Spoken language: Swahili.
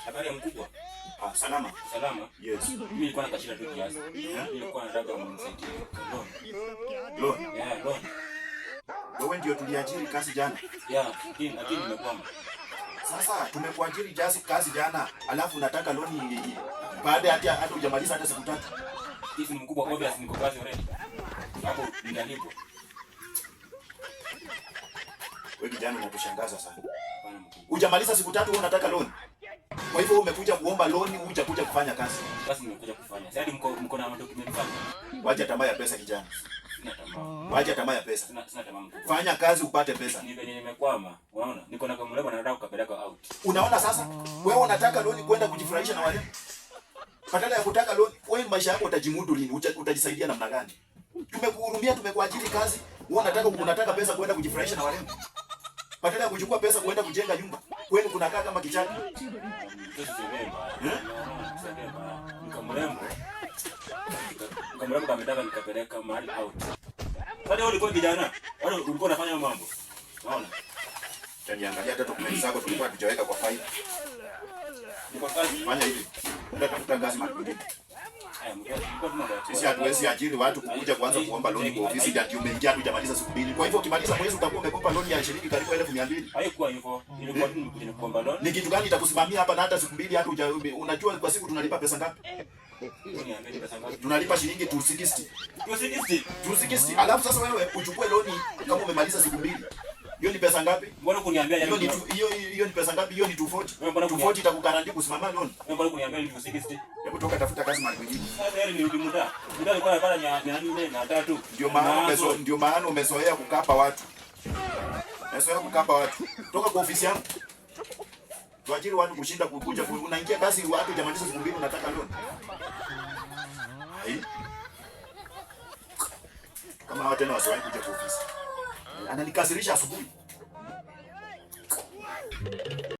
Habari ya mkubwa. Salama. Salama. Yes. Mimi nilikuwa na kashida tu kiasi. Nilikuwa nataka mnisaidie. Loan. Yeah, loan. Wewe ndio tuliajiri kazi jana. Yeah, lakini nimekwama. Sasa tumekuajiri kazi jana, alafu unataka loan baada hata hujamaliza hata siku 3. Hivi ni mkubwa, obvious niko kazi already. Hapo ninalipo. Wewe kijana unatushangaza sana. Hujamaliza siku 3 wewe unataka loan. Kwa hivyo umekuja kuomba loan, hujakuja kufanya kazi. Basi nimekuja kufanya. Sasa mko na document fanya. Wacha tamaa ya pesa kijana. Sina tamaa. Wacha tamaa ya pesa. Sina tamaa mkubwa. Fanya kazi upate pesa. Ni venye nimekwama. Unaona? Niko na kamlebo na nataka kukapeleka out. Unaona sasa? Wewe unataka loan kwenda kujifurahisha na wale. Badala ya kutaka loan, wewe maisha yako utajimudu lini? Utajisaidia namna gani? Tumekuhurumia, tumekuajiri kazi. Wewe unataka pesa kwenda kujifurahisha na wale. Badala ya kuchukua pesa kwenda kujenga nyumba. Wewe kunakaa kama kichaka. Nikamrembo kametaka nikapeleka mahali out. Sasa wewe ulikuwa kijana, wewe ulikuwa unafanya mambo. Unaona? Taniangalia hata document zako tulikuwa tujaweka kwa faili. Niko kazi. Fanya hivi. Ndio tafuta kazi mahali kwingine. Haya, Sisi hatuwezi ajiri watu kuja kuanza kuomba loan kwa ofisi ndio umeingia tu hujamaliza siku 2. Kwa hivyo ukimaliza mwezi utakuwa umekopa loan ya shilingi karibu 1200. haikuwa hivyo. Ilikuwa tu nikuje kuomba loan. Ni kitu gani itakusimamia hapa na hata siku 2 hata unajua kwa siku tunalipa pesa ngapi? Tunalipa shilingi 260. 260. Alafu sasa wewe uchukue loan kama umemaliza siku 2. Hiyo ni pesa ngapi? Mbona kuniambia hiyo ni pesa ngapi? Hiyo ni 240. 240 itakugaranti kusimamia loan. Mbona kuniambia ni 260? Hebu toka tafuta kazi mahali kwingine. Sasa yeye ni muda. Muda alikuwa anapata 400 na 3. Ndio maana umezoea kukapa watu. Umezoea kukapa watu. Toka kwa ofisi yangu. Tuajiri watu kushinda kukuja unaingia kazi watu hujamaliza siku 2 unataka loan. Kama watu tena wasowahi kuja kwa ofisi. Ananikasirisha asubuhi.